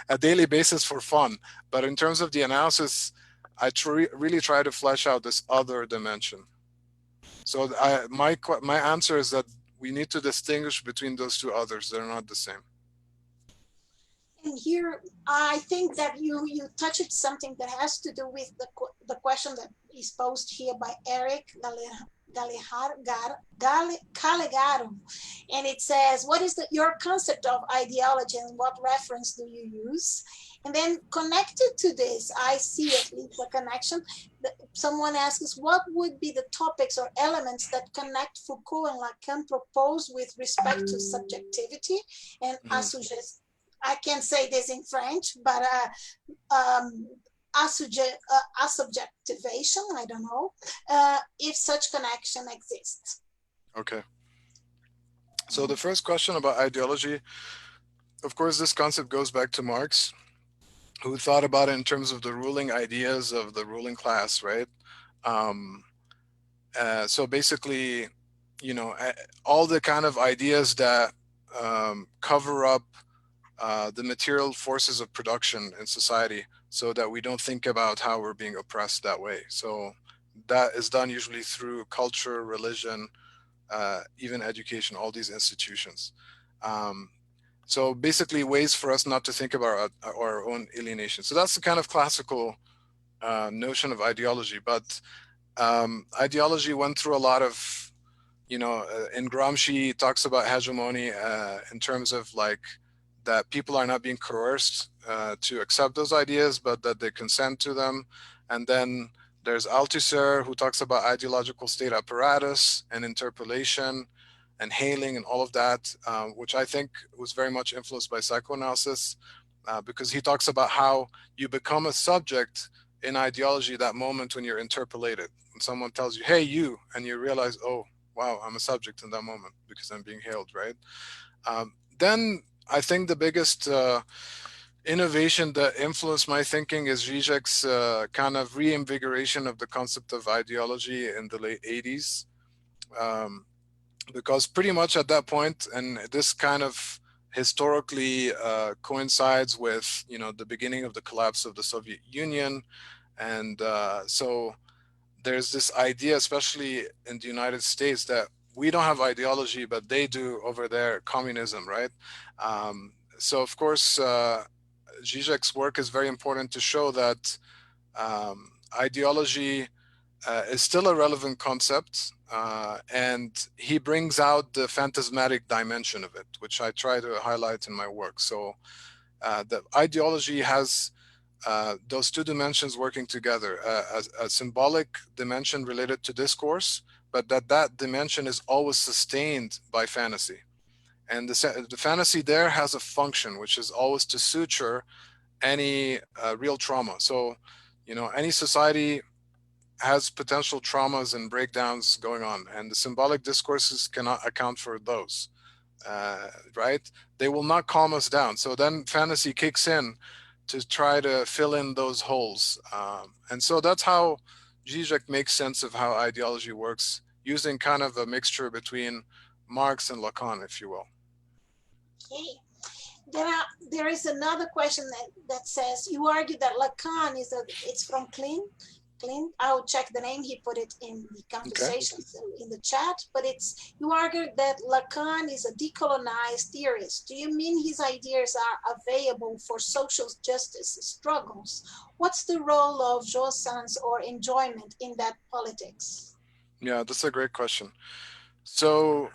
[SPEAKER 2] a daily basis for fun. But in terms of the analysis, I really try to flesh out this other dimension. So my answer is that we need to distinguish between those two others. They're not the same.
[SPEAKER 3] And here, I think that you touched something that has to do with the question that is posed here by Eric Calegaro. And it says, what is your concept of ideology and what reference do you use? And then connected to this, I see at least a connection. Someone asks, what would be the topics or elements that connect Foucault and Lacan proposed with respect to subjectivity and I can't say this in French, but asubjectivation, I don't know, if such connection exists.
[SPEAKER 2] Okay. So the first question about ideology, of course, this concept goes back to Marx, who thought about it in terms of the ruling ideas of the ruling class, right? So basically, all the kind of ideas that cover up the material forces of production in society, so that we don't think about how we're being oppressed that way. So that is done usually through culture, religion, even education, all these institutions. So basically ways for us not to think about our own alienation. So that's the kind of classical notion of ideology. But ideology went through a lot of, in Gramsci talks about hegemony in terms of like that people are not being coerced to accept those ideas, but that they consent to them. And then there's Althusser, who talks about ideological state apparatus and interpolation and hailing and all of that, which I think was very much influenced by psychoanalysis, because he talks about how you become a subject in ideology that moment when you're interpolated. When someone tells you, hey, you, and you realize, oh, wow, I'm a subject in that moment because I'm being hailed, right? Then I think the biggest innovation that influenced my thinking is Zizek's kind of reinvigoration of the concept of ideology in the late 80s. Because pretty much at that point, and this kind of historically coincides with, the beginning of the collapse of the Soviet Union. And so there's this idea, especially in the United States, that we don't have ideology, but they do over there, communism, right? So of course, Zizek's work is very important to show that ideology is still a relevant concept, and he brings out the phantasmatic dimension of it, which I try to highlight in my work. So the ideology has those two dimensions working together, a symbolic dimension related to discourse, but that dimension is always sustained by fantasy. And the fantasy there has a function, which is always to suture any real trauma. So, any society has potential traumas and breakdowns going on, and the symbolic discourses cannot account for those, right? They will not calm us down. So then fantasy kicks in to try to fill in those holes. And so that's how Zizek makes sense of how ideology works, using kind of a mixture between Marx and Lacan, if you will.
[SPEAKER 3] Okay. There is another question that says, you argue that Lacan it's from Klein. I'll check the name, he put it in the conversations in the chat, but you argue that Lacan is a decolonized theorist. Do you mean his ideas are available for social justice struggles? What's the role of jouissance or enjoyment in that politics?
[SPEAKER 2] Yeah, that's a great question. So,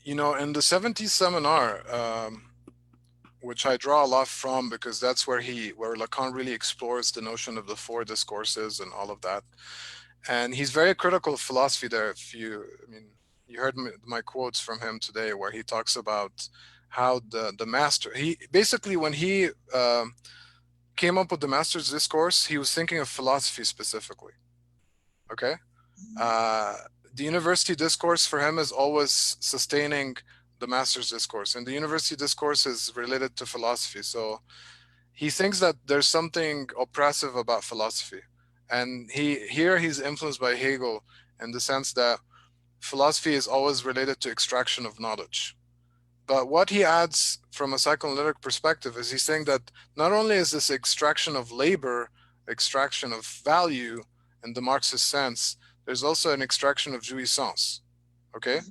[SPEAKER 2] in the 70s seminar, which I draw a lot from because that's where Lacan really explores the notion of the four discourses and all of that. And he's very critical of philosophy there. You heard my quotes from him today where he talks about how the master, when he came up with the master's discourse, he was thinking of philosophy specifically. Okay. The university discourse for him is always sustaining the master's discourse, and the university discourse is related to philosophy. So he thinks that there's something oppressive about philosophy, and he's influenced by Hegel in the sense that philosophy is always related to extraction of knowledge. But what he adds from a psychoanalytic perspective is he's saying that not only is this extraction of labor, extraction of value in the Marxist sense, there's also an extraction of jouissance. Okay.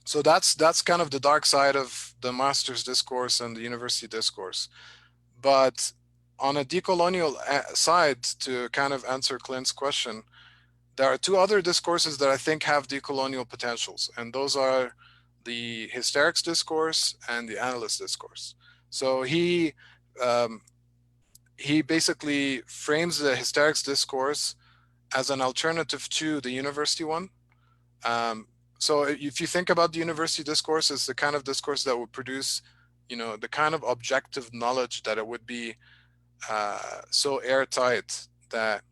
[SPEAKER 2] So that's kind of the dark side of the master's discourse and the university discourse. But on a decolonial side, to kind of answer Clint's question, there are two other discourses that I think have decolonial potentials, and those are the hysterics discourse and the analyst discourse. So he basically frames the hysterics discourse as an alternative to the university one. So if you think about the university discourse as the kind of discourse that would produce, the kind of objective knowledge that it would be so airtight that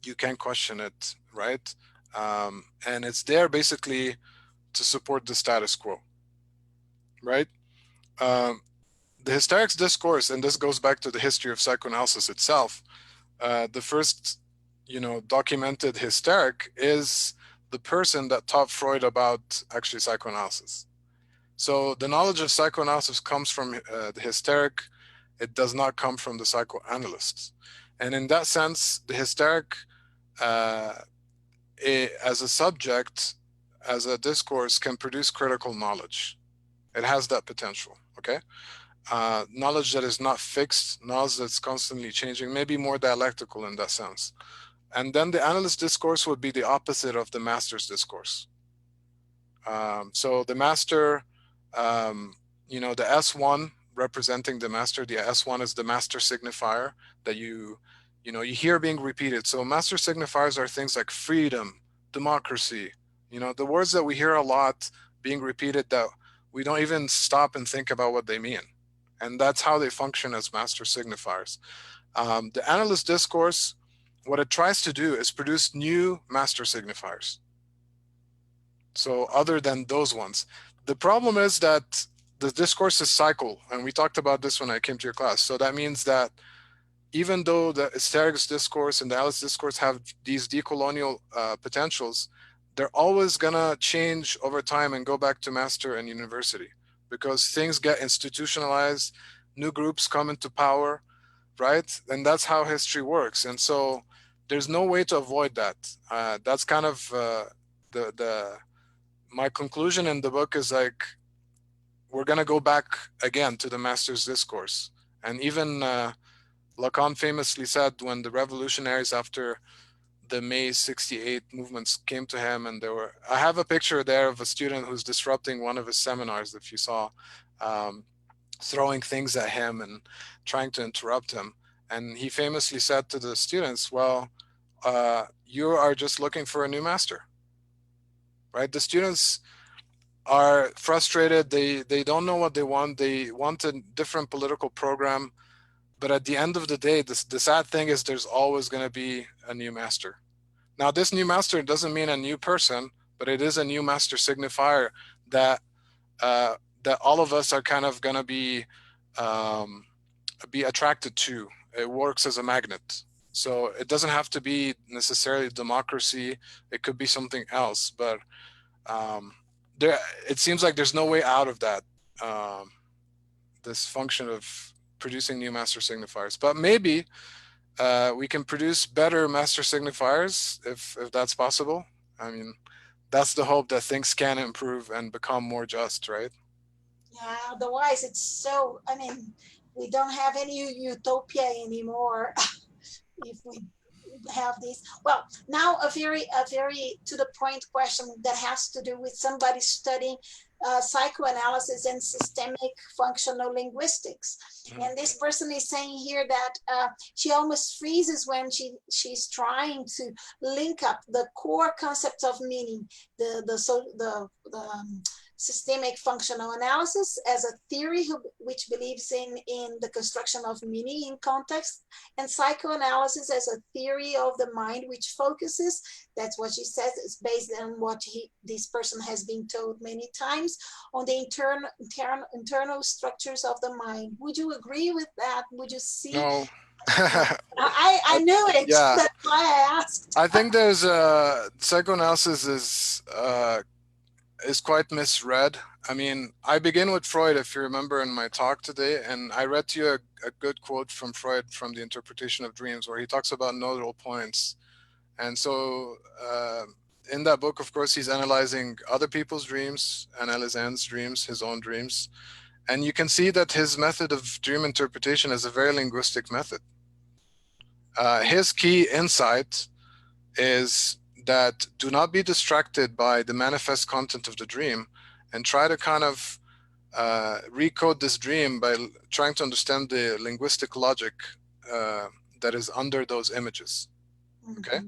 [SPEAKER 2] you can't question it, right? And it's there basically to support the status quo, right? The hysterics discourse, and this goes back to the history of psychoanalysis itself, the first, documented hysteric is the person that taught Freud about actually psychoanalysis. So the knowledge of psychoanalysis comes from the hysteric. It does not come from the psychoanalysts. And in that sense, the hysteric as a subject, as a discourse, can produce critical knowledge. It has that potential, okay? Knowledge that is not fixed, knowledge that's constantly changing, maybe more dialectical in that sense. And then the analyst discourse would be the opposite of the master's discourse. So the master, you know, the S1 representing the master, the S1 is the master signifier that you hear being repeated. So master signifiers are things like freedom, democracy, you know, the words that we hear a lot being repeated that we don't even stop and think about what they mean. And that's how they function as master signifiers. The analyst discourse, what it tries to do is produce new master signifiers. So other than those ones. The problem is that the discourse is cycle, and we talked about this when I came to your class. So that means that even though the Asterix discourse and the Alice discourse have these decolonial potentials, they're always gonna change over time and go back to master and university, because things get institutionalized, new groups come into power, right? And that's how history works. And so there's no way to avoid that. That's kind of my conclusion in the book is like, we're gonna go back again to the master's discourse. And even Lacan famously said when the revolutionaries after the May 68 movements came to him, and there were, I have a picture there of a student who's disrupting one of his seminars, if you saw, throwing things at him and trying to interrupt him. And he famously said to the students, well, you are just looking for a new master, right? The students are frustrated. They don't know what they want. They want a different political program. But at the end of the day, the sad thing is there's always going to be a new master. Now, this new master doesn't mean a new person, but it is a new master signifier that that all of us are kind of going to be attracted to. It works as a magnet. So it doesn't have to be necessarily democracy. It could be something else. But it seems like there's no way out of that, this function of producing new master signifiers. But maybe we can produce better master signifiers if that's possible. I mean, that's the hope, that things can improve and become more just, right?
[SPEAKER 3] Yeah, otherwise it's so, I mean, we don't have any utopia anymore if we have this. Well, now a very to the point question that has to do with somebody studying psychoanalysis and systemic functional linguistics. And this person is saying here that she almost freezes when she's trying to link up the core concept of meaning, the systemic functional analysis as a theory which believes in the construction of meaning in context, and psychoanalysis as a theory of the mind which focuses, that's what she says, is based on what this person has been told many times, on the internal structures of the mind. Would you agree with that? Would you see?
[SPEAKER 2] No.
[SPEAKER 3] I knew it.
[SPEAKER 2] Yeah.
[SPEAKER 3] That's why I asked.
[SPEAKER 2] I think there's psychoanalysis is quite misread. I mean, I begin with Freud, if you remember in my talk today, and I read to you a good quote from Freud from The Interpretation of Dreams, where he talks about nodal points. And so in that book, of course, he's analyzing other people's dreams, Annelies dreams, his own dreams. And you can see that his method of dream interpretation is a very linguistic method. His key insight is that do not be distracted by the manifest content of the dream, and try to kind of recode this dream by trying to understand the linguistic logic that is under those images. Okay?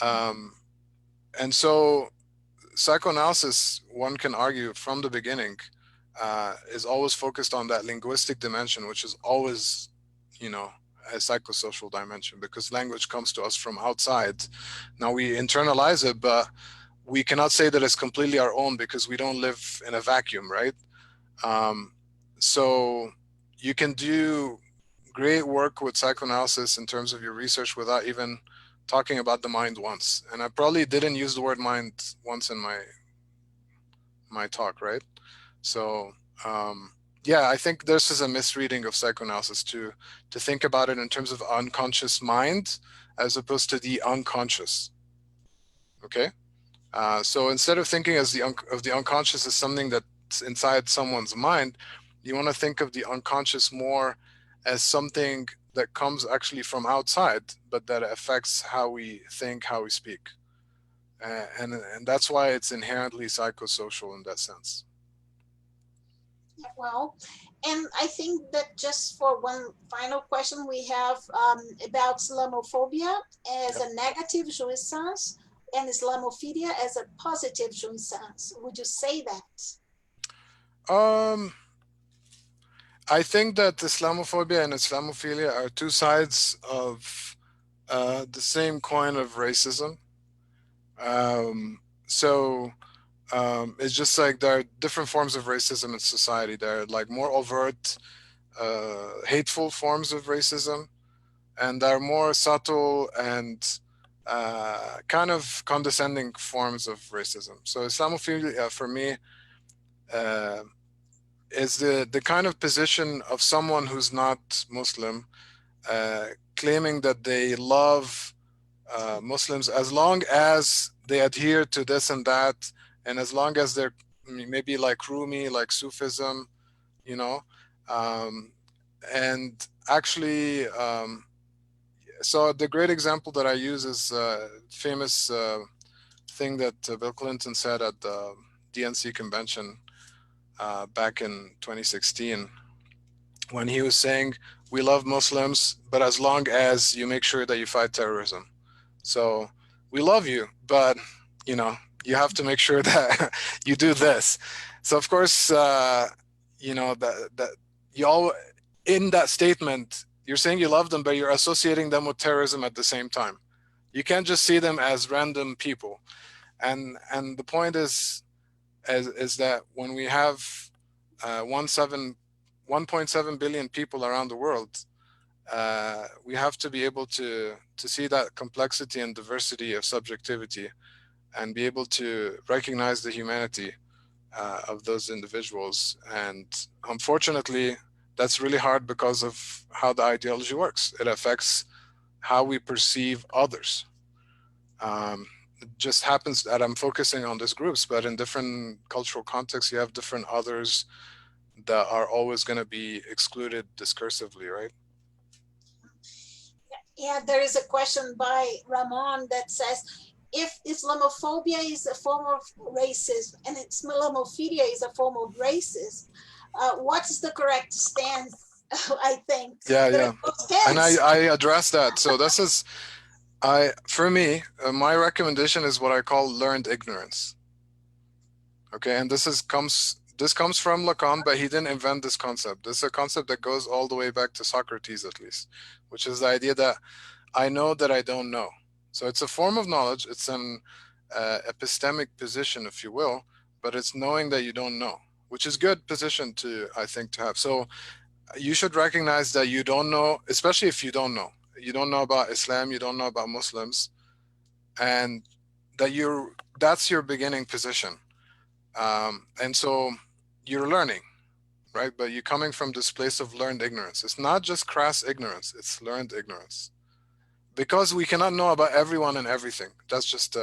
[SPEAKER 2] And so psychoanalysis, one can argue from the beginning, is always focused on that linguistic dimension, which is always, you know, a psychosocial dimension, because language comes to us from outside. Now we internalize it, but we cannot say that it's completely our own, because we don't live in a vacuum, right? So you can do great work with psychoanalysis in terms of your research without even talking about the mind once. And I probably didn't use the word mind once in my talk, right? So yeah, I think this is a misreading of psychoanalysis to think about it in terms of unconscious mind as opposed to the unconscious. Okay, so instead of thinking of the unconscious as something that's inside someone's mind, you want to think of the unconscious more as something that comes actually from outside, but that affects how we think, how we speak. And that's why it's inherently psychosocial in that sense.
[SPEAKER 3] Well, and I think that just for one final question we have about Islamophobia as a negative jouissance and Islamophobia as a positive jouissance. Would you say that?
[SPEAKER 2] I think that Islamophobia and Islamophilia are two sides of the same coin of racism. It's just like there are different forms of racism in society. There are like more overt, hateful forms of racism, and there are more subtle and kind of condescending forms of racism. So Islamophilia, for me, is the kind of position of someone who's not Muslim, claiming that they love Muslims as long as they adhere to this and that, and as long as they're maybe like Rumi, like Sufism, you know, and actually, so the great example that I use is famous thing that Bill Clinton said at the DNC convention back in 2016, when he was saying, we love Muslims, but as long as you make sure that you fight terrorism. So we love you, but you know, you have to make sure that you do this. So of course, you know, that you all, in that statement, you're saying you love them, but you're associating them with terrorism at the same time. You can't just see them as random people. And the point is that when we have 1.7 billion people around the world, we have to be able to see that complexity and diversity of subjectivity and be able to recognize the humanity of those individuals. And unfortunately, that's really hard because of how the ideology works. It affects how we perceive others. It just happens that I'm focusing on these groups, but in different cultural contexts, you have different others that are always going to be excluded discursively, right?
[SPEAKER 3] Yeah, there is a question by Ramon that says, if Islamophobia is a form of racism and Islamophobia is a form of racism, what is the correct stance? I think.
[SPEAKER 2] Yeah. And I address that. So this is, for me, my recommendation is what I call learned ignorance. Okay, and this comes from Lacan, but he didn't invent this concept. This is a concept that goes all the way back to Socrates, at least, which is the idea that I know that I don't know. So it's a form of knowledge. It's an epistemic position, if you will, but it's knowing that you don't know, which is good position to, I think, to have. So you should recognize that you don't know, especially if you don't know. You don't know about Islam, you don't know about Muslims, and that that's your beginning position. And so you're learning, right? But you're coming from this place of learned ignorance. It's not just crass ignorance, it's learned ignorance. Because we cannot know about everyone and everything. That's just,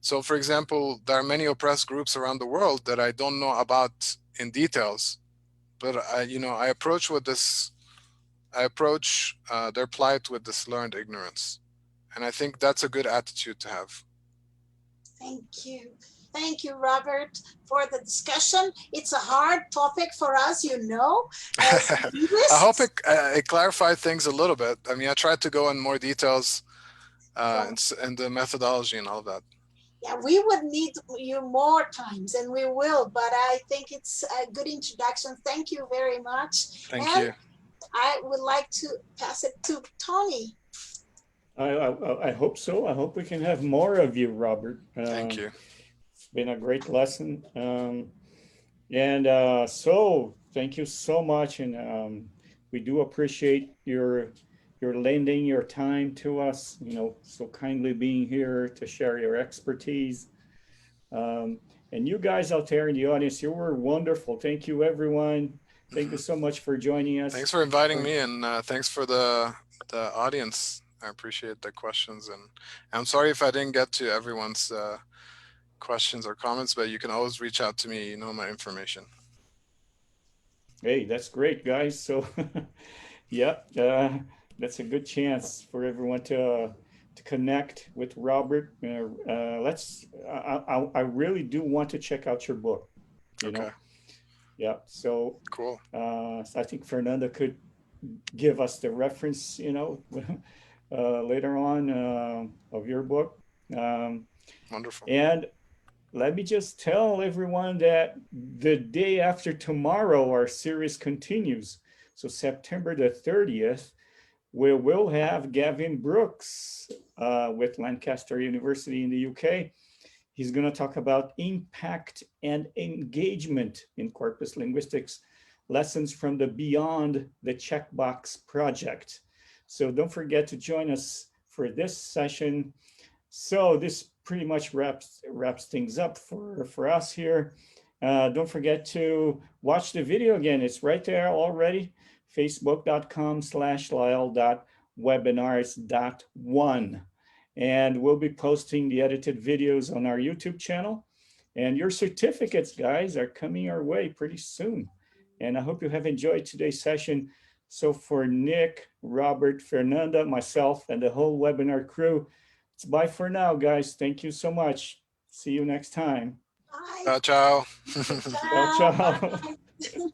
[SPEAKER 2] so for example, there are many oppressed groups around the world that I don't know about in details, but I approach their plight with this learned ignorance. And I think that's a good attitude to have. Thank
[SPEAKER 3] you. Thank you, Robert, for the discussion. It's a hard topic for us, as linguists.
[SPEAKER 2] I hope it clarified things a little bit. I mean, I tried to go in more details and the methodology and all of that.
[SPEAKER 3] Yeah, we would need you more times, and we will, but I think it's a good introduction. Thank you very much.
[SPEAKER 2] Thank you.
[SPEAKER 3] I would like to pass it to Tony.
[SPEAKER 1] I hope so. I hope we can have more of you, Robert.
[SPEAKER 2] Thank you.
[SPEAKER 1] It's been a great lesson. So thank you so much. And we do appreciate your lending your time to us, so kindly being here to share your expertise. And you guys out there in the audience, you were wonderful. Thank you, everyone. Thank you so much for joining us.
[SPEAKER 2] Thanks for inviting me, and thanks for the audience. I appreciate the questions, and I'm sorry if I didn't get to everyone's questions or comments, but you can always reach out to me. You know my information.
[SPEAKER 1] Hey, that's great, guys. So, yeah. that's a good chance for everyone to connect with Robert. I really do want to check out your book, you know.
[SPEAKER 2] Okay,
[SPEAKER 1] Yeah, so
[SPEAKER 2] cool.
[SPEAKER 1] so I think Fernanda could give us the reference, you know, later on of your book.
[SPEAKER 2] Wonderful.
[SPEAKER 1] And let me just tell everyone that the day after tomorrow, our series continues. So September the 30th, we will have Gavin Brooks with Lancaster University in the UK. He's going to talk about impact and engagement in corpus linguistics, lessons from the Beyond the Checkbox project. So don't forget to join us for this session. So this pretty much wraps things up for us here. Don't forget to watch the video again. It's right there already, facebook.com/lael.webinars.1. And we'll be posting the edited videos on our YouTube channel. And your certificates, guys, are coming our way pretty soon. And I hope you have enjoyed today's session. So for Nick, Robert, Fernanda, myself, and the whole webinar crew, it's bye for now, guys. Thank you so much. See you next time.
[SPEAKER 3] Bye.
[SPEAKER 2] Ciao, ciao.
[SPEAKER 1] Ciao, ciao.
[SPEAKER 3] Bye.